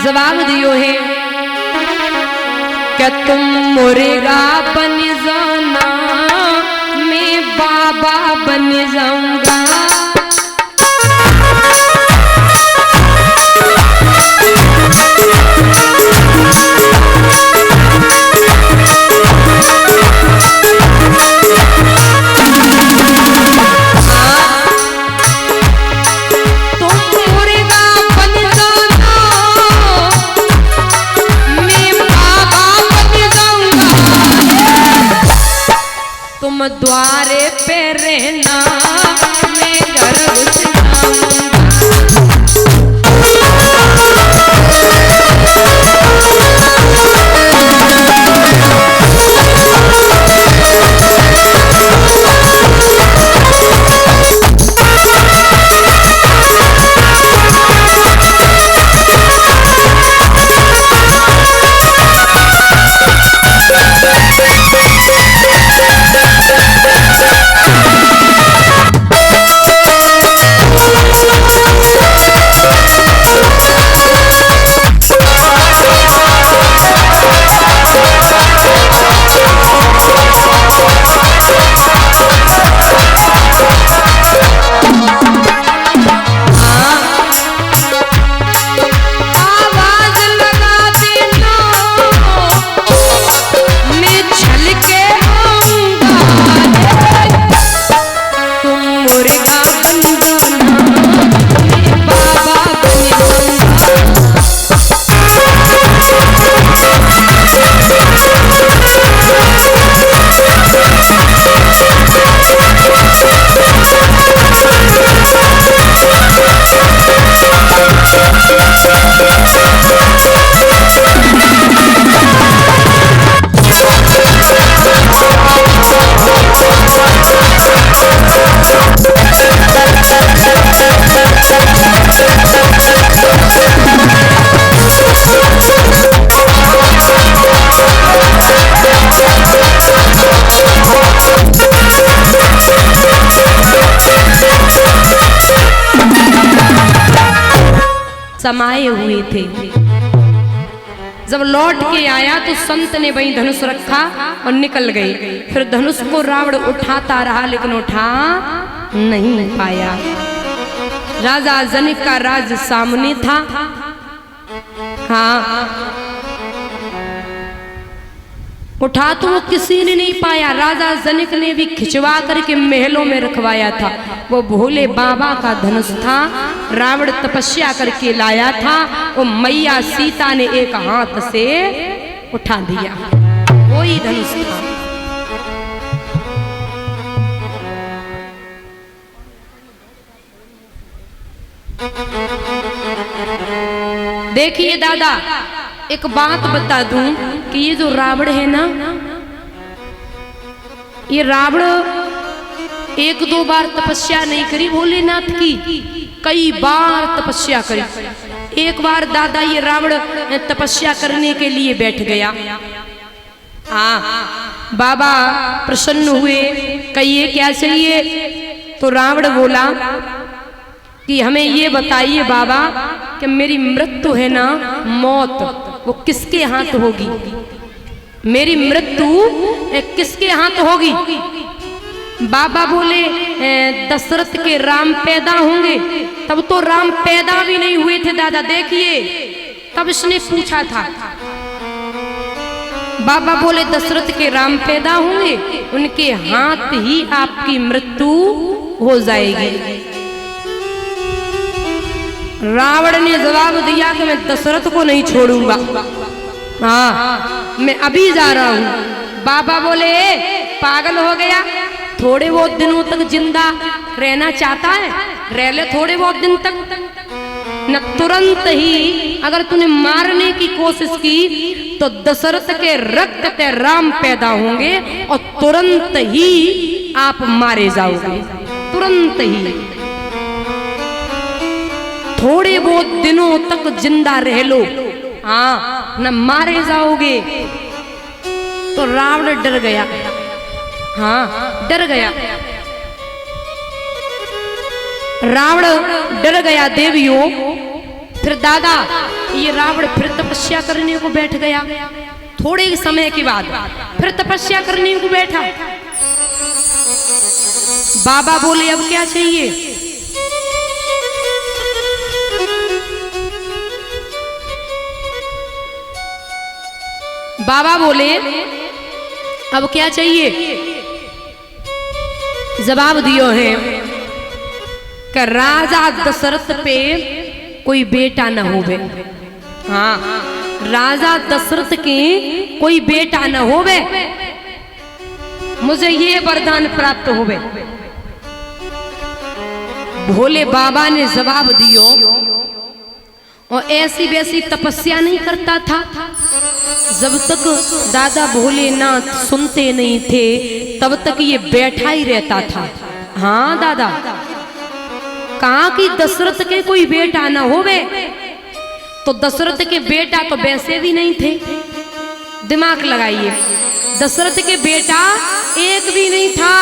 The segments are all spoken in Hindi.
जवाब दियो है क्या तुम मुर्गा बन जाना मैं बाबा बन जाऊंगा। तुम द्वारे पे रहना मैं घर घुस समाये हुए थे। जब लौट के आया तो संत ने वही धनुष रखा और निकल गए। फिर धनुष को रावण उठाता रहा लेकिन उठा नहीं पाया। राजा जनक का राज सामने था। हाँ, उठा तो वो किसी ने नहीं पाया। राजा जनक ने भी खिंचवा करके महलों में रखवाया था। वो भोले बाबा का धनुष था। रावण तपस्या करके लाया था। वो मैया सीता ने एक हाथ से उठा दिया। वही धनुष था। देखिए दादा, एक बात बता दूं कि ये जो रावण है ना, ये रावण एक दो बार तपस्या नहीं करी भोलेनाथ की, कई बार तपस्या करी। एक बार दादा ये रावण तपस्या करने के लिए बैठ गया। बाबा प्रसन्न हुए, कहिए क्या चाहिए? तो रावण बोला कि हमें ये बताइए बाबा कि मेरी मृत्यु है ना, मौत, वो किसके हाथ होगी? मेरी मृत्यु किसके हाथ होगी? बाबा बोले दशरथ के राम पैदा होंगे। तब तो राम पैदा भी नहीं हुए थे दादा, देखिए तब इसने पूछा था। बाबा बोले दशरथ के राम पैदा होंगे, उनके हाथ ही आपकी मृत्यु हो जाएगी। रावण ने जवाब दिया कि मैं दशरथ को नहीं छोड़ूंगा। हाँ, मैं अभी जा रहा हूँ। बाबा बोले पागल हो गया, थोड़े बहुत दिनों तक जिंदा रहना चाहता है, रह ले थोड़े बहुत दिन तक। न तुरंत ही अगर तूने मारने की कोशिश की तो दशरथ के रक्त से राम पैदा होंगे और तुरंत ही आप मारे जाओगे, तुरंत ही। थोड़े बहुत दिनों तक जिंदा रह लो, हाँ, न मारे जाओगे। तो रावण डर गया। हाँ, डर गया। रावण डर गया देवियों। फिर दादा ये रावण फिर तपस्या करने को बैठ गया। थोड़े समय के बाद फिर तपस्या करने को बैठा। बाबा बोले अब क्या चाहिए? बाबा बोले अब क्या चाहिए? जवाब दियो है कि राजा दशरथ पे कोई बेटा न होवे। हाँ, राजा दशरथ के कोई बेटा न होवे, मुझे ये वरदान प्राप्त होवे। भोले बाबा ने जवाब दियो और ऐसी वैसी तपस्या नहीं करता था। जब तक दादा भोलेनाथ सुनते नहीं थे तब तक ये बैठा ही रहता था। हाँ दादा, कहा कि दशरथ के कोई बेटा ना होवे, तो दशरथ के बेटा तो वैसे भी नहीं थे। दिमाग लगाइए, दशरथ के बेटा एक भी नहीं था,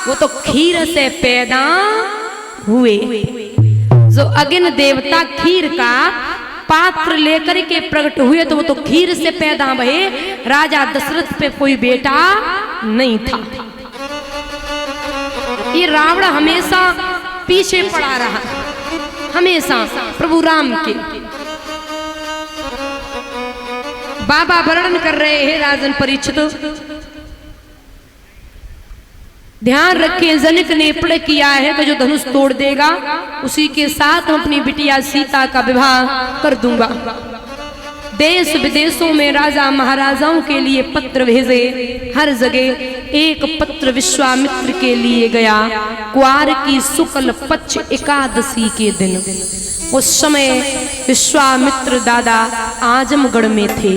वो तो खीर से पैदा हुए। जो अग्नि देवता खीर का पात्र लेकर के प्रकट हुए तो वो तो खीर से पैदा भये। राजा दशरथ पे कोई बेटा नहीं था। ये रावण हमेशा पीछे पड़ा रहा, हमेशा प्रभु राम के। बाबा वर्णन कर रहे हैं राजन परीक्षित, ध्यान रखें जनक ने प्रण किया है कि जो धनुष तोड़ देगा उसी के साथ हम अपनी बिटिया सीता का विवाह कर दूंगा। देश विदेशों में राजा महाराजाओं के लिए पत्र भेजे, हर जगह एक पत्र विश्वामित्र के लिए गया। क्वार की शुक्ल पक्ष एकादशी के दिन, उस समय विश्वामित्र दादा आजमगढ़ में थे।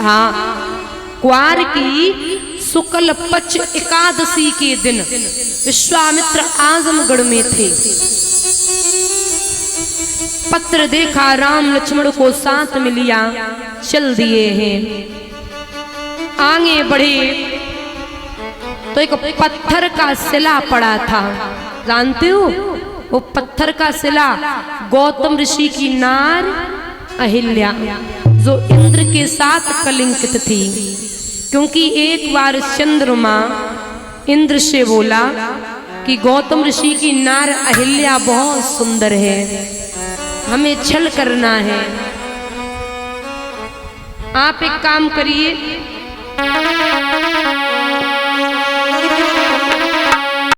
हाँ, क्वार की शुक्ल पक्ष एकादशी के दिन विश्वामित्र आजमगढ़ में थे। पत्र देखा, राम लक्ष्मण को साथ में लिया, चल दिए हैं। आगे बढ़े तो एक पत्थर का शिला पड़ा था। जानते हो वो पत्थर का शिला गौतम ऋषि की नार अहिल्या, जो इंद्र के साथ कलंकित थी। क्योंकि एक बार चंद्रमा इंद्र से बोला कि गौतम ऋषि की नार अहिल्या बहुत सुंदर है, हमें छल करना है। आप एक काम करिए,